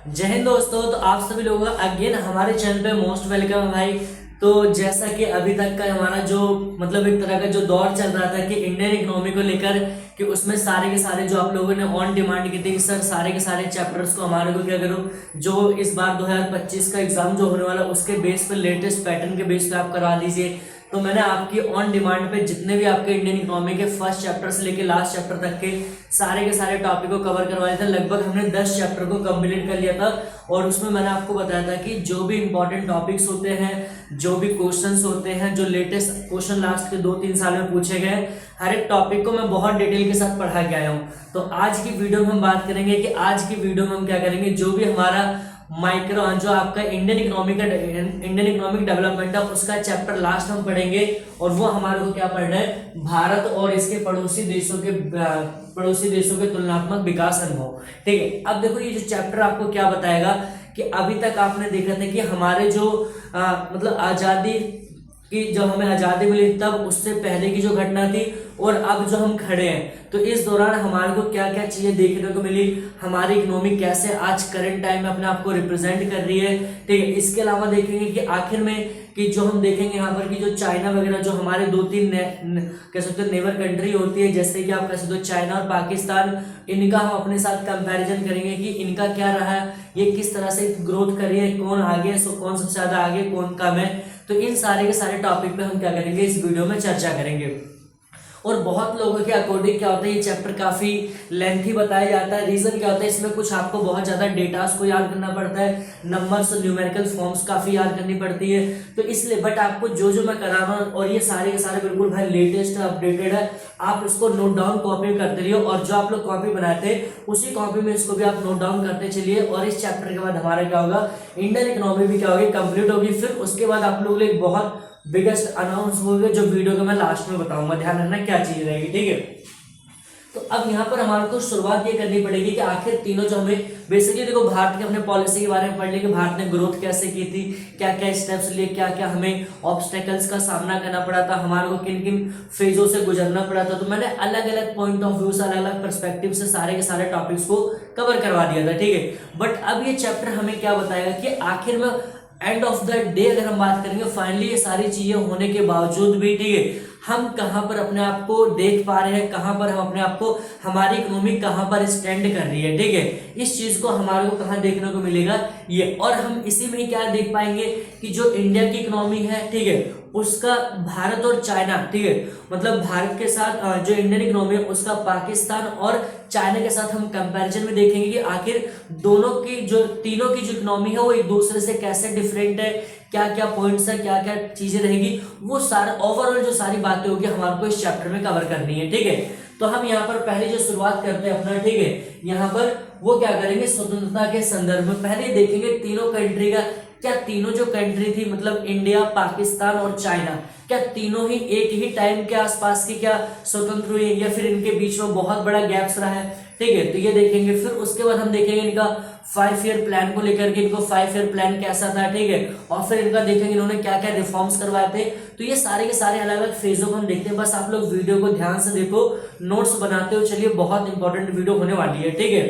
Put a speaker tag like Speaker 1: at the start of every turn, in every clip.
Speaker 1: जय हिंद दोस्तों। तो आप सभी लोगों का अगेन हमारे चैनल पे मोस्ट वेलकम है भाई। तो जैसा कि अभी तक का हमारा जो मतलब एक तरह का जो दौर चल रहा था कि इंडियन इकोनॉमी को लेकर कि उसमें सारे के सारे जो आप लोगों ने ऑन डिमांड की थी कि सर सारे के सारे चैप्टर्स को हमारे को क्या करो, जो इस बार 2025 का एग्जाम जो होने वाला उसके बेस पे लेटेस्ट पैटर्न के बेस पे आप करवा दीजिए। तो मैंने आपकी ऑन डिमांड पे जितने भी आपके इंडियन इकोनॉमी के फर्स्ट चैप्टर से लेके लास्ट चैप्टर तक के सारे टॉपिक को कवर करवाया था। लगभग हमने 10 चैप्टर को कंप्लीट कर लिया था और उसमें मैंने आपको बताया था कि जो भी इंपॉर्टेंट टॉपिक्स होते हैं, जो भी क्वेश्चंस होते हैं, जो लेटेस्ट क्वेश्चन लास्ट के 2-3 साल में पूछे गए, हर एक टॉपिक को मैं बहुत डिटेल के साथ पढ़ा के आया हूँ। तो आज की वीडियो में हम बात करेंगे कि आज की वीडियो में हम क्या करेंगे, जो भी हमारा माइक्रो जो आपका इंडियन इकोनॉमिक डेवलपमेंट है उसका चैप्टर लास्ट हम पढ़ेंगे और वो हमारे को क्या पढ़ना है, भारत और इसके पड़ोसी देशों के तुलनात्मक विकास अनुभव। ठीक है, अब देखो ये जो चैप्टर आपको क्या बताएगा कि अभी तक आपने देखा था कि हमारे जो मतलब आजादी कि जब हमें आजादी मिली तब उससे पहले की जो घटना थी और अब जो हम खड़े हैं, तो इस दौरान हमारे को क्या क्या चीजें देखने को मिली, हमारी इकोनॉमी कैसे आज करंट टाइम में अपने आप को रिप्रेजेंट कर रही है। ठीक है, इसके अलावा देखेंगे कि आखिर में कि जो हम देखेंगे यहाँ पर कि जो चाइना वगैरह जो हमारे 2-3 कह सकते हो नेबर कंट्री होती है, जैसे कि आप कह सकते हो चाइना और पाकिस्तान, इनका हम अपने साथ कंपैरिजन करेंगे कि इनका क्या रहा है, ये किस तरह से ग्रोथ कर रही है, कौन आगे है, कौन सबसे ज्यादा आगे, कौन कम है। तो इन सारे के सारे टॉपिक पे हम क्या करेंगे, इस वीडियो में चर्चा करेंगे। और बहुत लोगों के अकॉर्डिंग क्या होता है, ये चैप्टर काफी लेंथी बताया जाता है। रीजन क्या होता है, इसमें कुछ आपको बहुत ज्यादा डेटास को याद करना पड़ता है, नंबर्स और न्यूमेरिकल फॉर्म्स काफी याद करनी पड़ती है। तो इसलिए बट आपको जो जो मैं करा रहा हूँ और ये सारे के सारे बिल्कुल भाई लेटेस्ट अपडेटेड है, आप इसको नोट डाउन कॉपी करते रहिए और जो आप लोग कॉपी बनाते हैं उसी कॉपी में इसको भी आप नोट डाउन करते चलिए। और इस चैप्टर के बाद हमारा क्या होगा, इंडियन इकोनॉमी भी क्या होगी, कंप्लीट होगी। फिर उसके बाद आप लोग एक बहुत बिगेस्ट अनाउंस होगा जो वीडियो को मैं लास्ट में बताऊंगा, ध्यान रखना क्या चीज रहेगी। ठीक है, तो अब यहाँ पर हमारे को शुरुआत ये करनी पड़ेगी कि आखिर तीनों जो हमें बेसिकली देखो भारत के अपने पॉलिसी के बारे में पढ़ लिया कि भारत ने ग्रोथ कैसे की थी, क्या क्या स्टेप्स लिए, क्या क्या हमें ऑब्स्टेकल्स का सामना करना पड़ा था, हमारे को किन किन फेजों से गुजरना पड़ा था। तो मैंने अलग अलग पॉइंट ऑफ व्यू से अलग अलग पर्सपेक्टिव से सारे के सारे टॉपिक्स को कवर करवा दिया था। ठीक है, बट अब ये चैप्टर हमें क्या बताएगा कि आखिर में एंड ऑफ द डे अगर हम बात करेंगे फाइनली ये सारी चीजें होने के बावजूद भी, ठीक है, हम कहां पर अपने आप को देख पा रहे हैं, कहां पर हम अपने आप को, हमारी इकोनॉमी कहां पर स्टैंड कर रही है। ठीक है, इस चीज को हमारे को कहां देखने को मिलेगा ये, और हम इसी में क्या देख पाएंगे कि जो इंडिया की इकोनॉमी है, ठीक है, उसका भारत और चाइना, ठीक है, मतलब भारत के साथ जो इंडियन इकोनॉमी है उसका पाकिस्तान और चाइना के साथ हम कंपैरिजन में देखेंगे कि आखिर दोनों की जो तीनों की जो इकोनॉमी है वो एक दूसरे से कैसे डिफरेंट है, क्या क्या पॉइंट्स है, क्या क्या चीजें रहेगी, वो सारा ओवरऑल जो सारी बातें होगी हमारे को इस चैप्टर में कवर करनी है। ठीक है, तो हम यहाँ पर पहले जो शुरुआत करते हैं अपना, ठीक है, यहाँ पर वो क्या करेंगे, स्वतंत्रता के संदर्भ में पहले देखेंगे तीनों कंट्री का, क्या तीनों जो कंट्री थी मतलब इंडिया, पाकिस्तान और चाइना, क्या तीनों ही एक ही टाइम के आसपास की क्या स्वतंत्र हुई या फिर इनके बीच में बहुत बड़ा गैप्स रहा है। ठीक है, तो ये देखेंगे। फिर उसके बाद हम देखेंगे इनका 5 ईयर प्लान को लेकर के, इनको 5 ईयर प्लान कैसा था। ठीक है, और फिर इनका देखेंगे इन्होंने क्या क्या रिफॉर्म्स करवाए थे। तो ये सारे के सारे अलग अलग फेजों को हम देखते हैं। बस आप लोग वीडियो को ध्यान से देखो, नोट्स बनाते हो चलिए, बहुत इंपॉर्टेंट वीडियो होने वाली है। ठीक है,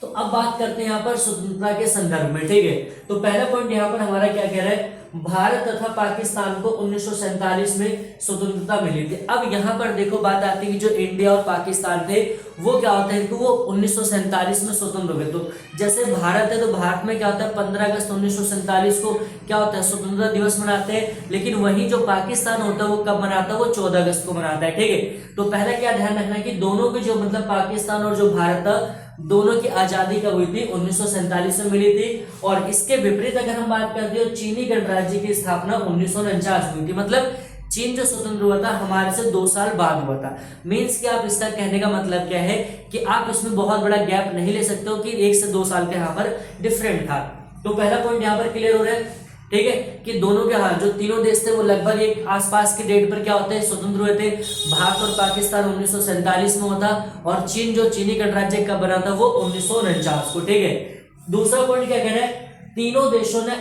Speaker 1: तो अब बात करते हैं यहाँ पर स्वतंत्रता के संदर्भ में। ठीक है, तो पहला पॉइंट यहाँ पर हमारा क्या कह रहा है, भारत तथा पाकिस्तान को 1947 में स्वतंत्रता मिली थी। अब यहाँ पर देखो बात आती है कि जो इंडिया और पाकिस्तान थे वो क्या होता है कि वो 1947 में स्वतंत्र हुए। तो जैसे भारत है तो भारत में क्या होता है 15 अगस्त 1947 को क्या होता है स्वतंत्रता दिवस मनाते हैं, लेकिन वही जो पाकिस्तान होता है वो कब मनाता है, वो 14 अगस्त को मनाता है। ठीक है, तो पहले क्या ध्यान रखना है कि दोनों की जो मतलब पाकिस्तान और जो भारत था दोनों की आजादी कब हुई थी, 1947 में मिली थी। और इसके विपरीत अगर हम बात करते हैं चीनी गणराज्य की स्थापना 1949 में हुई थी। मतलब चीन जो स्वतंत्र हुआ था हमारे से 2 साल बाद हुआ था। मींस कि आप इसका कहने का मतलब क्या है कि आप इसमें बहुत बड़ा गैप नहीं ले सकते हो कि 1 से 2 साल का यहाँ पर डिफरेंट था। तो पहला पॉइंट यहाँ पर क्लियर हो रहा है। ठीक है, कि दोनों के हाल जो तीनों देश थे वो लगभग एक आसपास के डेट पर क्या होते हैं स्वतंत्र हुए थे। भारत और पाकिस्तान 1947 में होता और चीन जो चीनी गणराज्य कब बना था वो 1949 को। ठीक है, दूसरा पॉइंट क्या कह रहा है, तीनों देशों ने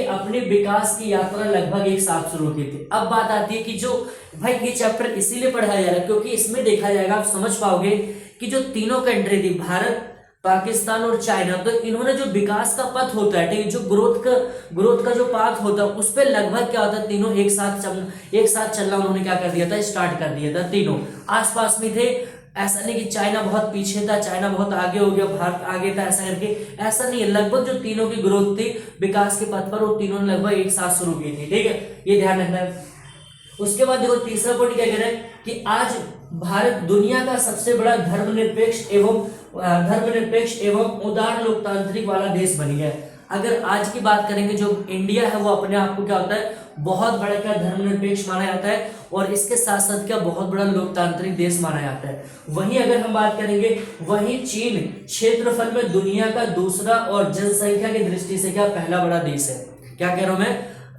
Speaker 1: अपनी विकास की यात्रा लगभग एक साथ शुरू की थी। अब बात आती है कि जो भाई ये चैप्टर इसीलिए पढ़ाया जा रहा है क्योंकि इसमें देखा जाएगा, आप समझ पाओगे कि जो तीनों कंट्री थी भारत, पाकिस्तान और चाइना, तो इन्होंने जो विकास का पथ होता है, ठीक है, जो ग्रोथ का जो पाथ होता है उस पर लगभग क्या होता है, तीनों एक साथ चलना उन्होंने क्या कर दिया था, स्टार्ट कर दिया था। तीनों आसपास में थे, ऐसा नहीं कि चाइना बहुत पीछे था, चाइना बहुत आगे हो गया, भारत आगे था, ऐसा करके ऐसा नहीं है। लगभग जो तीनों की ग्रोथ थी विकास के पथ पर, वो तीनों ने लगभग एक साथ शुरू की थी, ठीक है, ये ध्यान रखना है। उसके बाद देखो तीसरा पॉइंट क्या कह रहा है कि आज भारत दुनिया का सबसे बड़ा धर्मनिरपेक्ष एवं उदार लोकतांत्रिक वाला देश बन गया है। अगर आज की बात करेंगे, जो इंडिया है वो अपने आप को क्या होता है, बहुत बड़ा क्या धर्मनिरपेक्ष माना जाता है, और इसके साथ साथ क्या बहुत बड़ा लोकतांत्रिक देश माना जाता है। वहीं अगर हम बात करेंगे, वहीं चीन क्षेत्रफल में दुनिया का दूसरा और जनसंख्या की दृष्टि से क्या पहला बड़ा देश है। क्या कह रहा हूं मैं,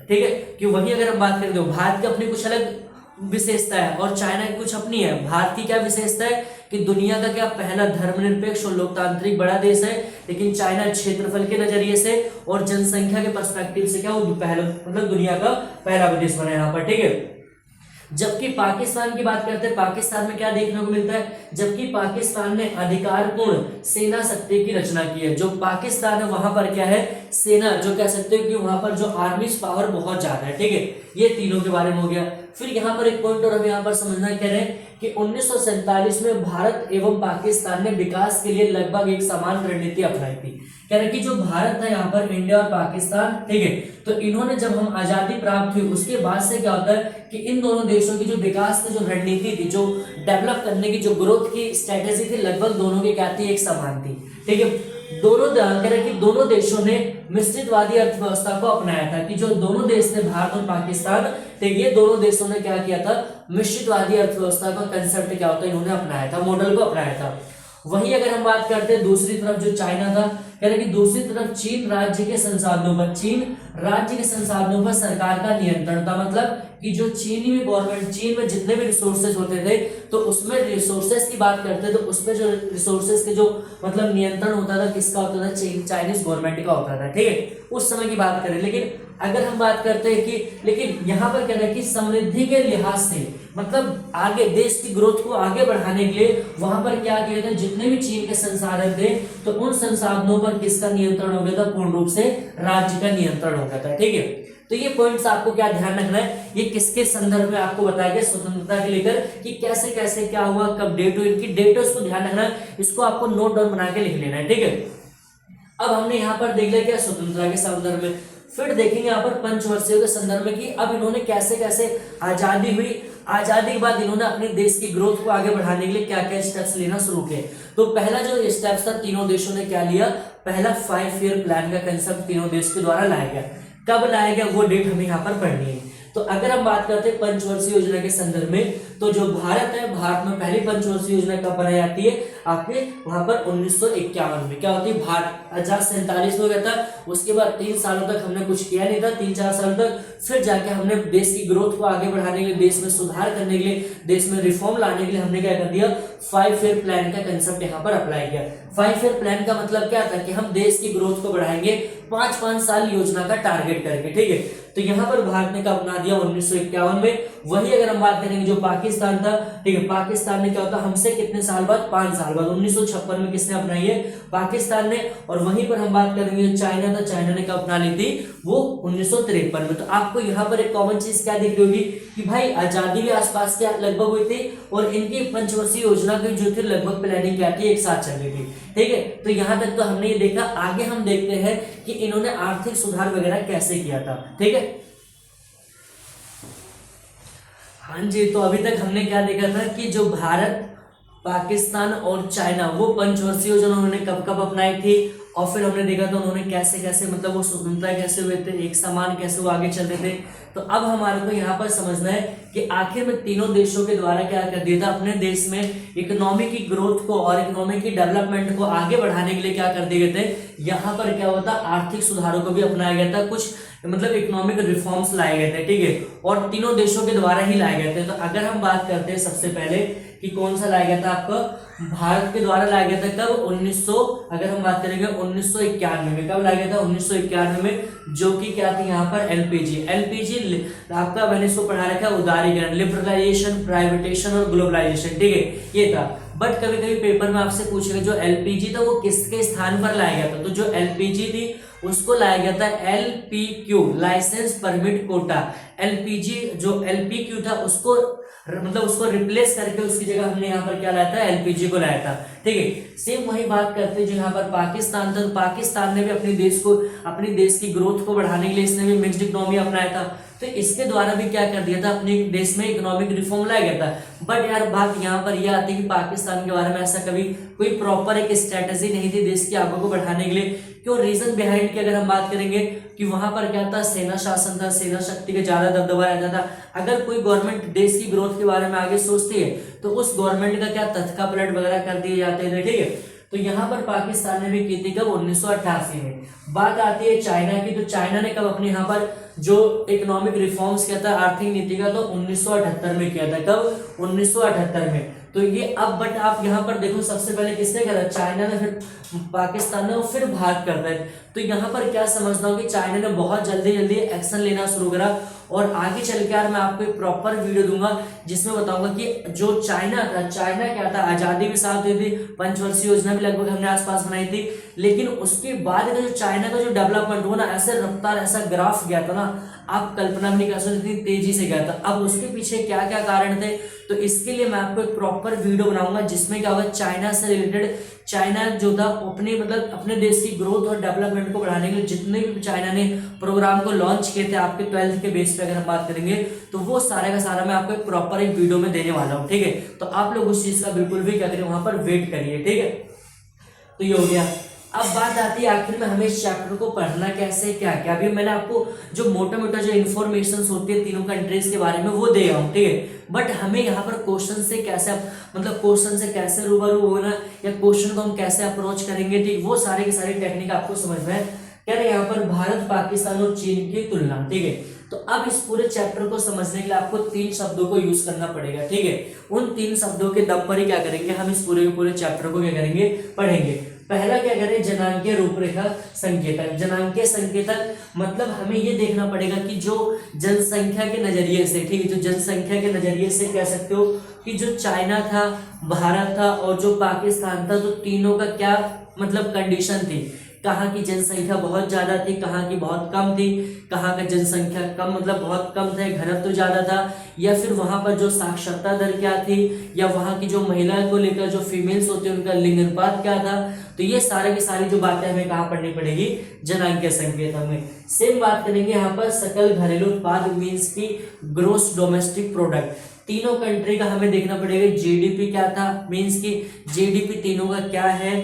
Speaker 1: ठीक है, कि वहीं अगर हम बात करें तो भारत की अपनी कुछ अलग विशेषता है और चाइना की कुछ अपनी है। भारत की क्या विशेषता है कि दुनिया का क्या पहला धर्मनिरपेक्ष और लोकतांत्रिक बड़ा देश है, लेकिन चाइना क्षेत्रफल के नजरिए से और जनसंख्या के पर्सपेक्टिव से क्या वो पहला मतलब दुनिया का पहला देश बना यहाँ पर, ठीक है। जबकि पाकिस्तान की बात करते हैं, पाकिस्तान में क्या देखने को मिलता है, जबकि पाकिस्तान ने अधिकारपूर्ण सेना शक्ति की रचना की है। जो पाकिस्तान है वहां पर क्या है, सेना, जो कह सकते हो कि वहां पर जो आर्मी पावर बहुत ज्यादा है, ठीक है। ये तीनों के बारे में हो गया। फिर यहाँ पर एक पॉइंट और हमें यहाँ पर समझना कह रहे हैं कि 1947 में भारत एवं पाकिस्तान ने विकास के लिए लगभग एक समान रणनीति अपनाई थी। कह रहे कि जो भारत है यहाँ पर, इंडिया और पाकिस्तान, ठीक है, तो इन्होंने जब हम आजादी प्राप्त हुई उसके बाद से क्या होता है कि इन दोनों देशों की जो विकास की जो रणनीति थी, जो डेवलप करने की जो ग्रोथ की स्ट्रेटेजी थी, लगभग दोनों की क्या थी, एक समान थी, ठीक है। दोनों देशों ने मिश्रितवादी अर्थव्यवस्था को अपनाया था, कि जो दोनों देश थे भारत और पाकिस्तान, ठीक, ये दोनों देशों ने क्या किया था, मिश्रितवादी अर्थव्यवस्था का कंसेप्ट क्या होता है इन्होंने अपनाया था, मॉडल को अपनाया था। वहीं अगर हम बात करते हैं दूसरी तरफ जो चाइना था, कह रहे कि दूसरी तरफ चीन राज्य के संसाधनों पर सरकार का नियंत्रण था। मतलब कि जो चीनी में गवर्नमेंट, चीन में जितने भी रिसोर्सेज होते थे, तो उसमें रिसोर्सेज की बात करते तो उसमें जो रिसोर्सेज के जो मतलब नियंत्रण होता था, किसका होता था, चाइनीज गवर्नमेंट का होता था, ठीक है, उस समय की बात करें। लेकिन अगर हम बात करते हैं कि लेकिन यहाँ पर क्या है कि समृद्धि के लिहाज से, मतलब आगे देश की ग्रोथ को आगे बढ़ाने के लिए वहां पर क्या किया था, जितने भी चीन के संसाधन थे, तो उन संसाधनों पर किसका नियंत्रण हो गया था, पूर्ण रूप से राज्य का नियंत्रण हो गया था, ठीक है। तो ये पॉइंट्स आपको क्या ध्यान रखना है, ये किसके संदर्भ में आपको बताया गया, स्वतंत्रता के लेकर, कि कैसे कैसे क्या हुआ, कब डेट हुई, इनकी डेट है उसको ध्यान रखना है, इसको आपको नोट डाउन बना के लिख लेना है, ठीक है। अब हमने यहाँ पर देख लिया क्या स्वतंत्रता के संदर्भ में, फिर देखेंगे यहाँ पर पंचवर्षीय के संदर्भ में कि अब इन्होंने कैसे कैसे आजादी हुई, आजादी के बाद इन्होंने अपने देश की ग्रोथ को आगे बढ़ाने के लिए क्या क्या स्टेप्स लेना शुरू किए। तो पहला जो स्टेप्स था, तीनों देशों ने क्या लिया, पहला 5 ईयर प्लान का कंसेप्ट तीनों देश के द्वारा लाया गया। कब लाया गया वो डेट हमें यहाँ पर पढ़नी है। तो अगर हम बात करते हैं पंचवर्षीय योजना के संदर्भ में, तो जो भारत है, भारत में पहली पंचवर्षीय योजना कब बनाई जाती है, आपके वहां पर 1951 में क्या होती है, भारत 1947 में हो गया था। उसके बाद 3 सालों तक हमने कुछ किया नहीं था, 3-4 साल तक, फिर जाके हमने देश की ग्रोथ को आगे बढ़ाने के लिए, देश में सुधार करने के लिए, देश में रिफॉर्म लाने के लिए हमने क्या कर दिया, 5 ईयर प्लान का कंसेप्ट यहाँ पर अप्लाई किया। 5 ईयर प्लान का मतलब क्या था कि हम देश की ग्रोथ को बढ़ाएंगे 5-5 साल योजना का टारगेट करके, ठीक है। तो यहाँ पर भारत ने क्या अपना दिया 1951 में। वही अगर हम बात करेंगे जो पाकिस्तान था, ठीक है, पाकिस्तान ने क्या होता हमसे कितने साल बाद, 5 साल बाद 1956 में किसने अपनाई है, पाकिस्तान ने। और वहीं पर हम बात करेंगे जो चाइना था, चाइना ने क्या अपना ली थी, वो 1953 में। तो आपको यहाँ पर एक कॉमन चीज क्या दिख रही होगी कि भाई आजादी के आसपास क्या लगभग हुई थी, और इनकी पंचवर्षीय योजना की जो थी लगभग प्लानिंग क्या थी, एक साथ चल रही थी, ठीक है। तो यहाँ तक तो हमने ये देखा। आगे हम देखते हैं कि इन्होंने आर्थिक सुधार वगैरह कैसे किया था, ठीक है। हाँ जी, तो अभी तक हमने क्या देखा था कि जो भारत, पाकिस्तान और चाइना, वो पंचवर्षीय योजना उन्होंने कब कब अपनाई थी, और फिर हमने देखा था उन्होंने कैसे कैसे मतलब वो स्वतंत्रता कैसे हुए थे, एक समान कैसे वो आगे चल रहे थे। तो अब हमारे को यहाँ पर समझना है कि आखिर में तीनों देशों के द्वारा क्या कर दिया था, अपने देश में इकोनॉमी की ग्रोथ को और इकोनॉमी की डेवलपमेंट को आगे बढ़ाने के लिए क्या कर दिए गए थे, यहाँ पर क्या होता आर्थिक सुधारों को भी अपनाया गया था, कुछ मतलब इकोनॉमिक रिफॉर्म्स लाए गए थे, ठीक है, और तीनों देशों के द्वारा ही लाए गए थे। तो अगर हम बात करते हैं सबसे पहले कि कौन सा लाया गया था, आपको भारत के द्वारा लाया गया था कब, 1900, अगर हम बात करेंगे 1991 में, कब लाया गया था 1991 में, जो कि क्या थी यहाँ पर एलपीजी आपका मैंने इसको पढ़ा रखा है, उदारीकरण, लिबरलाइजेशन, प्राइवेटेशन और ग्लोबलाइजेशन, ठीक है, ये था। बट कभी कभी पेपर में आपसे पूछेगा जो एलपीजी था वो किसके स्थान पर लाया गया था, तो जो एलपीजी थी उसको लाया गया था एलपीक्यू, लाइसेंस परमिट कोटा। एलपीजी जो एलपीक्यू था उसको मतलब उसको रिप्लेस करके उसकी जगह हमने यहाँ पर क्या लाया था, एलपीजी को लाया था। ठीक है, सेम वही बात करते हैं जो यहाँ पर पाकिस्तान था, तो पाकिस्तान ने भी अपनी देश की ग्रोथ को बढ़ाने के लिए इसने भी मिक्स्ड इकोनॉमी अपनाया था, तो इसके द्वारा भी क्या कर दिया था, अपने देश में इकोनॉमिक रिफॉर्म लाया गया था। बट यार बात यहाँ पर यह आती है कि पाकिस्तान के बारे में ऐसा कभी कोई प्रॉपर एक स्ट्रेटेजी नहीं थी देश की आगू को बढ़ाने के लिए। क्यों, रीजन बिहाइंड की अगर हम बात करेंगे कि वहां पर क्या था, सेना शासन था, सेना शक्ति का ज्यादा दबदबा रहता था। अगर कोई गवर्नमेंट देश की ग्रोथ के बारे में आगे सोचती है तो उस गवर्नमेंट का क्या तख्ता पलट वगैरह कर दिए जाते थे। ठीक है, तो यहाँ पर पाकिस्तान ने भी की थी कब, 1988 में। बात आती है चाइना की, तो चाइना ने कब अपने यहाँ पर जो इकोनॉमिक रिफॉर्म्स किया था, आर्थिक नीति का, तो 1978 में किया था। कब, 1978 में। तो ये अब बट आप यहाँ पर देखो सबसे पहले किसने करा, चाइना ने, फिर पाकिस्तान ने और फिर भारत करता है। तो यहाँ पर क्या समझता हूँ कि चाइना ने बहुत जल्दी जल्दी एक्शन लेना शुरू करा, और आगे चल के यार मैं आपको एक प्रॉपर वीडियो दूंगा जिसमें बताऊंगा कि जो चाइना था, चाइना क्या था, आजादी भी साथ हुई थी, पंचवर्षीय योजना भी लगभग हमने आसपास बनाई थी, लेकिन उसके बाद का जो चाइना का जो डेवलपमेंट हुआ ना, ऐसे रफ्तार ऐसा ग्राफ गया था ना, आप कल्पना भी नहीं कर सकते इतनी तेजी से गया था। अब उसके पीछे क्या क्या कारण थे, तो इसके लिए मैं आपको एक प्रॉपर वीडियो बनाऊंगा जिसमें क्या होगा, चाइना से रिलेटेड, चाइना जो था अपने देश की ग्रोथ और डेवलपमेंट को बढ़ाने के लिए जितने भी चाइना ने प्रोग्राम को लॉन्च किए थे, आपके 12th के बेस पे अगर हम बात करेंगे तो वो सारा का सारा मैं आपको एक प्रॉपर एक वीडियो में देने वाला हूँ। ठीक है, तो आप लोग उस चीज का बिल्कुल भी क्या करिए, वहां पर वेट करिए। ठीक है, तो ये हो गया। अब बात आती है आखिर में हमें इस चैप्टर को पढ़ना कैसे, क्या क्या। अभी मैंने आपको जो मोटा मोटा जो इन्फॉर्मेशन होती है तीनों कंट्रीज के बारे में वो दे रहा हूँ। ठीक है, बट हमें यहाँ पर क्वेश्चन से कैसे मतलब क्वेश्चन से कैसे रूबरू होना या क्वेश्चन को हम कैसे अप्रोच करेंगे, ठीक, वो सारी की सारी टेक्निक आपको समझ में कह रहे हैं। यहाँ पर भारत, पाकिस्तान और चीन की तुलना। ठीक है, तो अब इस पूरे चैप्टर को समझने के लिए आपको 3 शब्दों को यूज करना पड़ेगा। ठीक है, उन 3 शब्दों के दम पर ही क्या करेंगे, हम इस पूरे के पूरे चैप्टर को क्या करेंगे, पढ़ेंगे। पहला क्या करें, जनांकीय रूपरेखा संकेतक। जनांकीय संकेतक मतलब हमें ये देखना पड़ेगा कि जो जनसंख्या के नजरिए से, ठीक है, जो जनसंख्या के नजरिए से कह सकते हो कि जो चाइना था, भारत था और जो पाकिस्तान था, तो तीनों का क्या मतलब कंडीशन थी, कहाँ की जनसंख्या बहुत ज्यादा थी, कहाँ की बहुत कम थी, कहाँ का जनसंख्या कम मतलब बहुत कम थे, घनत्व तो ज्यादा था, या फिर वहां पर जो साक्षरता दर क्या थी, या वहां की जो महिला को लेकर जो फीमेल्स होते हैं उनका लिंग अनुपात क्या था। तो ये सारे की सारी जो बातें हमें कहाँ पढ़नी पड़ेगी, जनांकीय संकेतक में। सेम बात करेंगे यहाँ पर सकल घरेलू उत्पाद मीन्स की ग्रोस डोमेस्टिक प्रोडक्ट। तीनों कंट्री का हमें देखना पड़ेगा जीडीपी क्या था, मीन्स की जीडीपी तीनों का क्या है,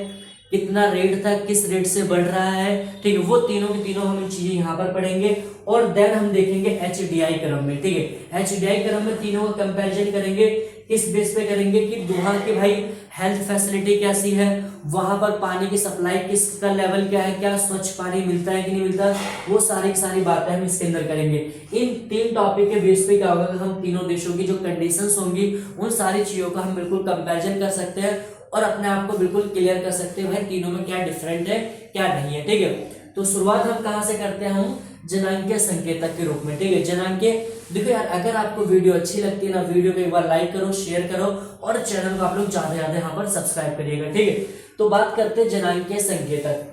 Speaker 1: कितना रेट था, किस रेट से बढ़ रहा है। ठीक है, वो तीनों की तीनों हम चीजें यहाँ पर पढ़ेंगे, और देन हम देखेंगे एचडीआई क्रम में। ठीक है, एचडीआई क्रम में तीनों का कंपैरिजन करेंगे, किस बेस पे करेंगे कि वहाँ की भाई हेल्थ फैसिलिटी कैसी है, वहां पर पानी की सप्लाई किसका लेवल क्या है, क्या स्वच्छ पानी मिलता है कि नहीं मिलता, वो सारी की सारी बातें हम इसके अंदर करेंगे। इन 3 टॉपिक के बेस पे क्या होगा कि हम तीनों देशों की जो कंडीशंस होंगी उन सारी चीजों का हम बिल्कुल कंपैरिजन कर सकते हैं और अपने आप को बिल्कुल क्लियर कर सकते हैं भाई तीनों में क्या डिफरेंट है क्या नहीं है। ठीक है, तो शुरुआत हम कहाँ से करते हैं, जनांकीय संकेतक के रूप में। ठीक है, जनांकीय देखो यार, अगर आपको वीडियो अच्छी लगती है ना, वीडियो को एक बार लाइक करो, शेयर करो और चैनल को आप लोग ज्यादा ज्यादा यहाँ पर सब्सक्राइब करिएगा। ठीक है, तो बात करते हैं जनांकीय संकेतक,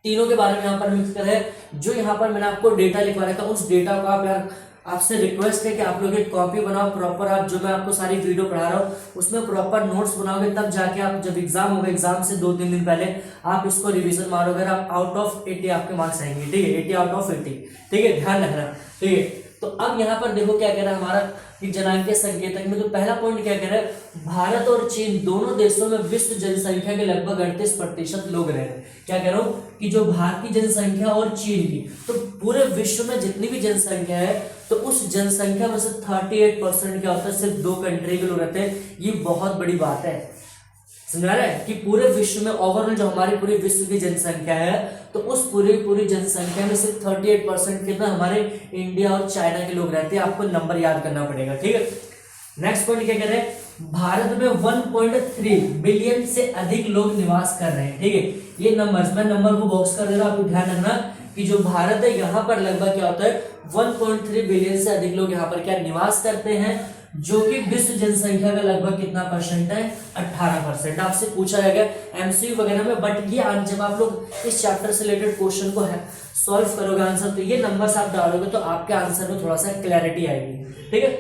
Speaker 1: तीनों के बारे में यहाँ पर मिक्स कर है। जो यहाँ पर मैंने आपको डेटा लिखवा रखा है उस डेटा को आप यार, आपसे रिक्वेस्ट है कि आप लोग एक कॉपी बनाओ प्रॉपर, आप जो मैं आपको सारी वीडियो पढ़ा रहा हूँ उसमें प्रॉपर नोट्स बनाओगे, तब जाके आप जब एग्जाम होगा, एग्जाम से 2-3 दिन पहले आप इसको रिवीजन मारोगे, आप आउट ऑफ 80 आपके मार्क्स आएंगे। ठीक है, 80 आउट ऑफ 80। ठीक है, ध्यान रखना। ठीक है, तो अब यहाँ पर देखो क्या कह रहा है हमारा कि जनांकीय संकेतक में, तो पहला पॉइंट क्या कह रहा है, भारत और चीन दोनों देशों में विश्व जनसंख्या के लगभग 38% लोग रह रहे हैं। क्या कह रहा हूँ कि जो भारत की जनसंख्या और चीन की, तो पूरे विश्व में जितनी भी जनसंख्या है तो उस जनसंख्या में से 38% क्या होता है, सिर्फ 2 कंट्री के लोग रहते हैं। ये बहुत बड़ी बात है, समझा रहे हैं कि पूरे विश्व में ओवरऑल जो हमारी पूरी विश्व की जनसंख्या है, तो उस पूरी जनसंख्या में सिर्फ 38% के अंदर हमारे इंडिया और चाइना के लोग रहते हैं। आपको नंबर याद करना पड़ेगा। ठीक है, नेक्स्ट पॉइंट क्या कह रहे हैं, भारत में 1.3 बिलियन से अधिक लोग निवास कर रहे हैं। ठीक है, ये नंबर मैं नंबर को बॉक्स कर दे रहा हूं, आपको ध्यान रखना कि जो भारत है यहाँ पर लगभग क्या होता है 1.3 बिलियन से अधिक लोग यहाँ पर क्या निवास करते हैं। जो कि विश्व जनसंख्या का लगभग कितना परसेंट है, 18%। आपसे पूछा जाएगा एमसीक्यू वगैरह में, बट ये जब आप लोग इस चैप्टर से रिलेटेड क्वेश्चन को सॉल्व करोगे आंसर, तो ये नंबर्स आप डालोगे तो आपके आंसर में थोड़ा सा क्लैरिटी आएगी। ठीक है,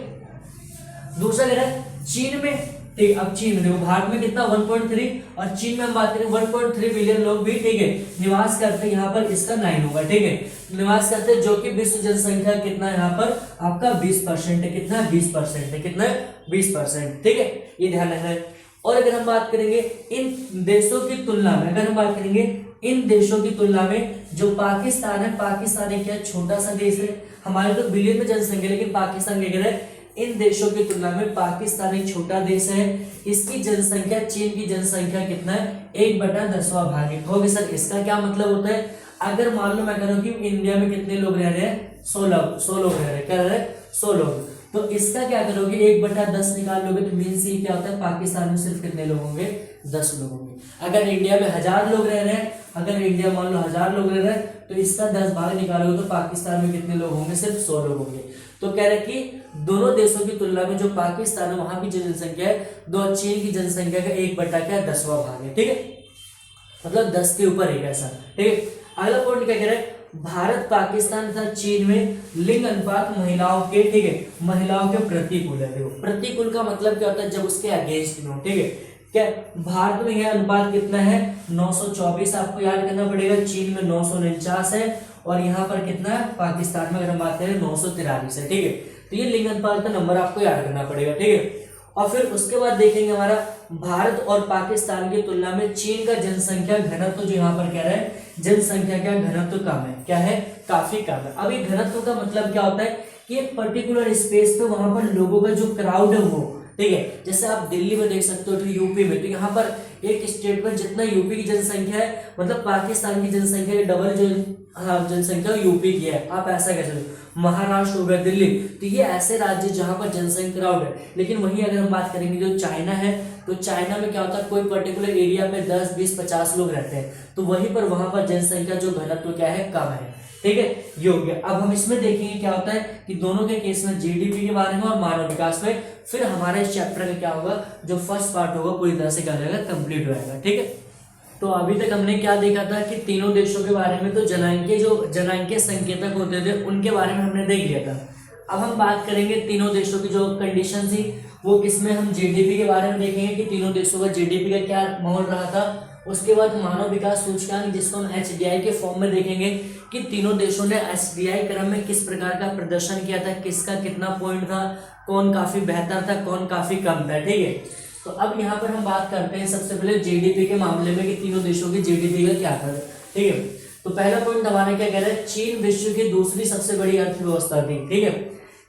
Speaker 1: दूसरा कह रहा है चीन में, ठीक, अब चीन में देखो भारत में कितना 1.3 और चीन में हम बात करें 1.3 बिलियन लोग भी, ठीक है, निवास करते हैं। यहाँ पर इसका 9 होगा, ठीक है, निवास करते हैं, जो कि विश्व जनसंख्या कितना यहाँ पर आपका 20% है, कितना 20% है, कितना 20%, ठीक है, ये ध्यान रखना है। और अगर हम बात करेंगे इन देशों की तुलना में, अगर हम बात करेंगे इन देशों की तुलना में, जो पाकिस्तान है, पाकिस्तान एक क्या छोटा सा देश है, हमारे तो बिलियन में जनसंख्या, लेकिन पाकिस्तान क्या कह रहा है, इन देशों की तुलना में पाकिस्तान एक छोटा देश है, इसकी जनसंख्या चीन की जनसंख्या कितना है, 1/10वां भाग है। कहोगे सर इसका क्या मतलब होता है, अगर मान लो मैं कह रहा हूं कि इंडिया में कितने लोग रह रहे हैं, 100 लोग रह रहे हैं, क्या रह रहे हैं, 100 लोग, तो इसका क्या करोगे, 1/10 निकाल लोगे तो मीन्स ये क्या होता है, पाकिस्तान में सिर्फ कितने लोग होंगे, 10 लोग होंगे। अगर इंडिया में 1000 लोग रह रहे हैं, अगर इंडिया मान लो 1000 लोग रह रहे हैं, तो इसका 10 भाग निकालोगे तो पाकिस्तान में कितने लोग होंगे, सिर्फ 100 लोग होंगे। तो कह रहे कि दोनों देशों की तुलना में जो पाकिस्तान है वहां की जो जनसंख्या है, दो चीन की जनसंख्या का 1/10वां भाग है, ठीक है, मतलब 10 के ऊपर एक ऐसा, ठीक है। अगला पॉइंट क्या कह रहा है, भारत पाकिस्तान तथा चीन में लिंग अनुपात महिलाओं के, ठीक है, महिलाओं के प्रतिकूल है। देखो प्रतिकूल का मतलब क्या होता है, जब उसके अगेंस्ट में हो, ठीक है। क्या भारत में यह अनुपात कितना है, 924 आपको याद करना पड़ेगा, चीन में 949 है, और यहाँ पर कितना है, पाकिस्तान में अगर हम बात करें 943 है, ठीक है। तो ये लिंग अनुपात का नंबर आपको याद करना पड़ेगा, ठीक है। और फिर उसके बाद देखेंगे हमारा भारत और पाकिस्तान की तुलना में चीन का जनसंख्या घनत्व, जो यहाँ पर कह रहा है जनसंख्या का घनत्व कम है, क्या है, काफी कम है। अब ये घनत्व का मतलब क्या होता है कि एक पर्टिकुलर स्पेस पे वहां पर लोगों का जो क्राउड है वो, ठीक है, जैसे आप दिल्ली में देख सकते हो, तो यूपी में, तो यहाँ पर एक स्टेट में जितना यूपी की जनसंख्या है, मतलब पाकिस्तान की जनसंख्या के डबल जो जनसंख्या यूपी की है, आप ऐसा कह सकते हो। महाराष्ट्र हो गया, दिल्ली, तो ये ऐसे राज्य जहां पर जनसंख्या क्राउड है। लेकिन वहीं अगर हम बात करेंगे जो चाइना है, तो चाइना में क्या होता है, कोई पर्टिकुलर एरिया में 10, 20, 50 लोग रहते हैं, तो वहीं पर वहां पर जनसंख्या जो घनत्व क्या है, कम है, ठीक है, ये हो गया। अब हम इसमें देखेंगे क्या होता है कि दोनों के केस में जीडीपी के बारे में और मानव विकास में, फिर हमारे इस चैप्टर में क्या होगा, जो फर्स्ट पार्ट होगा पूरी तरह से क्या हो जाएगा, कंप्लीट हो जाएगा, ठीक है। तो अभी तक हमने क्या देखा था कि तीनों देशों के बारे में, तो जनांकीय संकेतक होते थे उनके बारे में हमने देख लिया था। अब हम बात करेंगे तीनों देशों की जो कंडीशन थी वो किसमें, हम जीडीपी के बारे में देखेंगे कि तीनों देशों का जीडीपी का क्या माहौल रहा था। उसके बाद मानव विकास सूचकांक, जिसको हम एचडीआई के फॉर्म में देखेंगे कि तीनों देशों ने एचडीआई क्रम में किस प्रकार का प्रदर्शन किया था, किसका कितना पॉइंट था, कौन काफी बेहतर था, कौन काफी कम था, ठीक है। तो अब यहाँ पर हम बात करते हैं सबसे पहले जीडीपी के मामले में कि तीनों देशों की जीडीपी का क्या था, ठीक है। तो पहला पॉइंट हमारे क्या कह रहे हैं, चीन विश्व की दूसरी सबसे बड़ी अर्थव्यवस्था थी, ठीक है।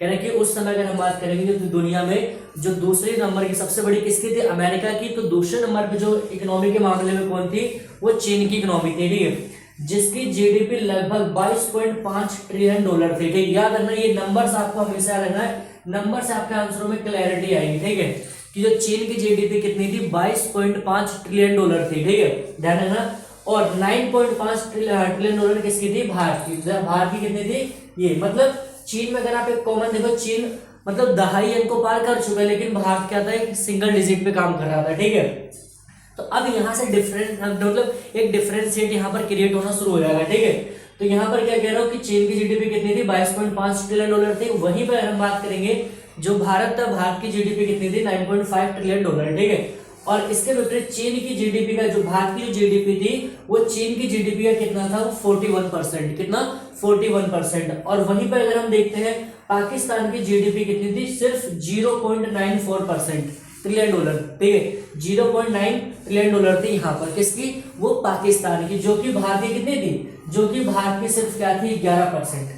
Speaker 1: कह रहे हैं कि उस समय अगर हम बात करेंगे तो दुनिया में जो दूसरे नंबर की सबसे बड़ी किसकी थी, अमेरिका की, तो दूसरे नंबर पे जो इकोनॉमी के मामले में कौन थी, वो चीन की इकोनॉमी थी, ठीक है, जिसकी जीडीपी लगभग 22.5 ट्रिलियन डॉलर थी, ठीक। याद रखना ये नंबर्स आपको हमेशा रखना है, नंबर से आपके आंसरों में क्लैरिटी आएगी, ठीक है, कि जो चीन की जीडीपी कितनी थी, 22.5 ट्रिलियन डॉलर थी, ठीक है, ध्यान रखना। और 9.5 ट्रिलियन डॉलर किसकी थी, भारत की। भारत की कितनी थी, ये मतलब चीन में अगर आप एक कॉमन देखो, चीन मतलब दहाई अंक को पार कर चुका है, लेकिन भारत क्या था, एक सिंगल डिजिट पे काम कर रहा था, ठीक है। तो अब यहाँ से डिफरेंट मतलब एक डिफरेंशिएट यहाँ पर क्रिएट होना शुरू हो जाएगा, ठीक है। तो यहाँ पर क्या कह रहा हूँ कि चीन की जीडीपी कितनी थी, 22.5 ट्रिलियन डॉलर थी। वहीं पर हम बात करेंगे जो भारत था, भारत की जीडीपी कितनी थी, 9.5 ट्रिलियन डॉलर, ठीक है। और इसके विपरीत चीन की जीडीपी का, जो भारत की जो जीडीपी थी, वो चीन की जीडीपी का कितना था, वो 41%, कितना 41%। और वहीं पर अगर हम देखते हैं पाकिस्तान की जीडीपी कितनी थी, सिर्फ 0.94% ट्रिलियन डॉलर, ठीक है, 0.9 ट्रिलियन डॉलर थी यहाँ पर, किसकी, वो पाकिस्तान की, जो कि भारत की कितनी थी, जो कि भारत की सिर्फ क्या थी, 11%,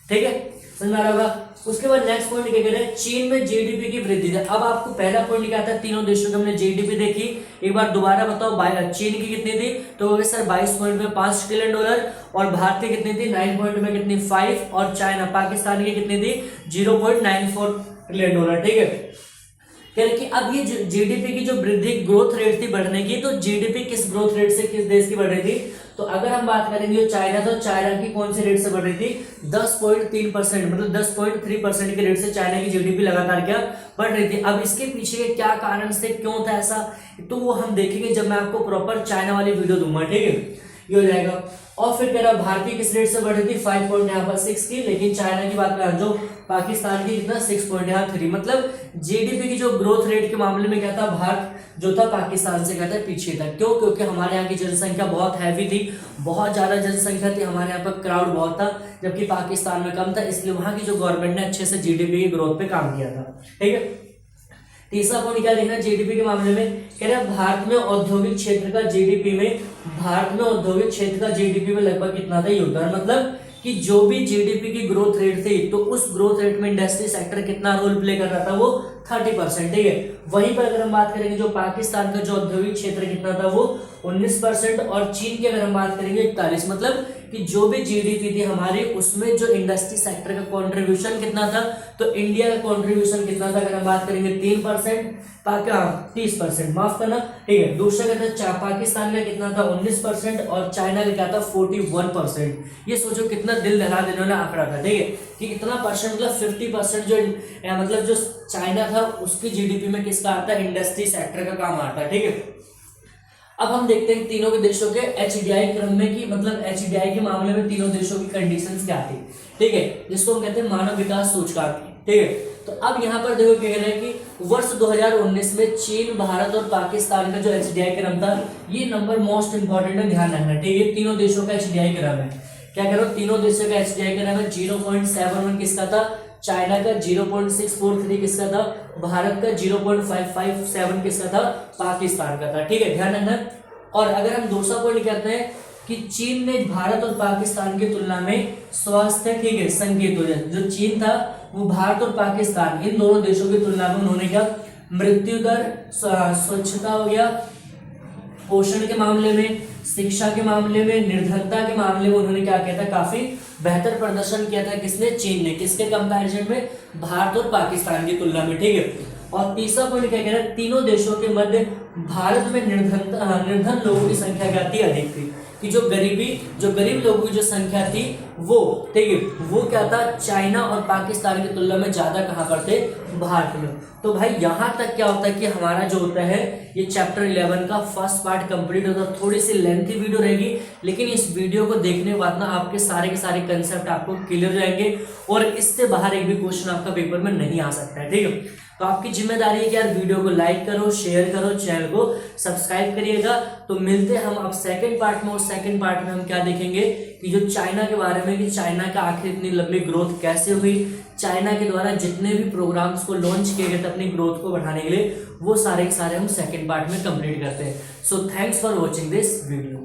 Speaker 1: ठीक है, समझ में आ रहा होगा। उसके बाद नेक्स्ट पॉइंट क्या कह रहे हैं, चीन में जीडीपी की वृद्धि है। अब आपको पहला पॉइंट क्या आता है, तीनों देशों की हमने जीडीपी देखी, एक बार दोबारा बताओ, चीन की कितनी थी, तो सर 22.5 ट्रिलियन डॉलर, और भारत की कितनी थी, 9.5, और चाइना पाकिस्तान की कितनी थी, 0.94 ट्रिलियन डॉलर, ठीक है। कह रहे कि अब ये जीडीपी की जो वृद्धि ग्रोथ रेट थी बढ़ने की, तो जीडीपी किस ग्रोथ रेट से किस देश की बढ़ रही थी, तो अगर हम बात करेंगे जो चाइना था, चाइना की कौन से रेट से बढ़ रही थी, 10.3%, मतलब 10.3% के रेट से चाइना की जीडीपी लगातार क्या बढ़ रही थी। अब इसके पीछे के क्या कारण थे, क्यों था ऐसा, तो वो हम देखेंगे जब मैं आपको प्रॉपर चाइना वाली वीडियो दूंगा, ठीक है, ये हो जाएगा। और फिर कह रहा भारतीय किस रेट से बढ़ रही थी, 5.6 की, लेकिन चाइना की बात करें जो पाकिस्तान की कितना 6.3, मतलब जीडीपी की जो ग्रोथ रेट के मामले में क्या था, भारत जो था पाकिस्तान से क्या था पीछे था। क्यों, क्योंकि हमारे यहाँ की जनसंख्या बहुत हैवी थी, बहुत ज्यादा जनसंख्या थी, हमारे यहाँ पर क्राउड बहुत था, जबकि पाकिस्तान में कम था, इसलिए वहां की जो गवर्नमेंट ने अच्छे से जीडीपी की ग्रोथ पे काम किया था, ठीक है। तीसरा पॉइंट क्या देखना जीडीपी के मामले में, कह रहे हैं भारत में औद्योगिक क्षेत्र का जीडीपी में, भारत में औद्योगिक क्षेत्र का जीडीपी में लगभग कितना था योगदान, मतलब कि जो भी जीडीपी की ग्रोथ रेट थी, तो उस ग्रोथ रेट में इंडस्ट्री सेक्टर कितना रोल प्ले कर रहा था, वो 30%, ठीक है। वहीं पर अगर हम बात करेंगे जो पाकिस्तान का जो औद्योगिक क्षेत्र कितना था, वो 19%, और चीन की अगर हम बात करेंगे 41, मतलब कि जो भी जीडीपी थी हमारी, उसमें जो इंडस्ट्री सेक्टर का कंट्रीब्यूशन कितना था, तो इंडिया का कंट्रीब्यूशन कितना था, अगर हम बात करेंगे 3%, 30%, माफ करना, ठीक है। दूसरा कहता है पाकिस्तान का कितना था 19%, और चाइना का क्या था 41%। ये सोचो कितना दिल दहला देने वाला आंकड़ा था, ठीक है, कि इतना परसेंट, मतलब 50% जो मतलब जो चाइना था उसकी जीडीपी में किसका आता है, इंडस्ट्री सेक्टर का काम आता है, ठीक है। अब हम देखते हैं तीनों के देशों के एचडीआई क्रम में की, मतलब एचडीआई के मामले में तीनों देशों की कंडीशंस क्या थी, ठीक है, जिसको हम कहते हैं मानव विकास सूचकांक, ठीक है। तो अब यहाँ पर देखो क्या कह रहे हैं कि वर्ष 2019 में चीन, भारत और पाकिस्तान का जो एचडीआई क्रम था, ये नंबर मोस्ट इंपॉर्टेंट है, ध्यान रखना, ठीक है। तीनों देशों का एचडीआई क्रम है, क्या कह रहे हो, तीनों देशों का एचडीआई क्रम है। 0.71 किसका था, चाइना का, 0.643 किसका था, भारत का, 0.557 किसका था, पाकिस्तान का था, ठीक है, ध्यान रखना। और अगर हम दूसरा पॉइंट कहते हैं कि चीन ने भारत और पाकिस्तान की तुलना में स्वास्थ्य, ठीक है, संकेत हो जाए, जो चीन था वो भारत और पाकिस्तान इन दोनों देशों की तुलना में उन्होंने क्या, मृत्यु दर, स्वच्छता हो गया, पोषण के मामले में, शिक्षा के मामले में, निर्धनता के मामले में उन्होंने क्या किया था, काफी बेहतर प्रदर्शन किया था, किसने, चीन ने, किसके कंपैरिजन में, भारत और पाकिस्तान की तुलना में, ठीक है। और तीसरा पॉइंट क्या कह रहा है, तीनों देशों के मध्य भारत में निर्धन लोगों की संख्या क्या थी, अधिक थी, कि जो गरीब लोगों की जो संख्या थी वो, ठीक है, वो क्या था, चाइना और पाकिस्तान की तुलना में ज्यादा कहां पर थे, भारत में। तो भाई यहां तक क्या होता है कि हमारा जो होता है ये चैप्टर 11 का फर्स्ट पार्ट कंप्लीट होता है। थोड़ी सी लेंथी वीडियो रहेगी, लेकिन इस वीडियो को देखने के बाद ना आपके सारे के सारे कंसेप्ट आपको क्लियर हो जाएंगे, और इससे बाहर एक भी क्वेश्चन आपका पेपर में नहीं आ सकता है, ठीक है। तो आपकी जिम्मेदारी है कि यार वीडियो को लाइक करो, शेयर करो, चैनल को सब्सक्राइब करिएगा। तो मिलते हैं हम अब सेकंड पार्ट में, और सेकंड पार्ट में हम क्या देखेंगे कि जो चाइना के बारे में, कि चाइना का आखिर इतनी लंबी ग्रोथ कैसे हुई, चाइना के द्वारा जितने भी प्रोग्राम्स को लॉन्च किए गए थे अपनी ग्रोथ को बढ़ाने के लिए, वो सारे के सारे हम सेकंड पार्ट में कंप्लीट करते हैं। So thanks for watching this video.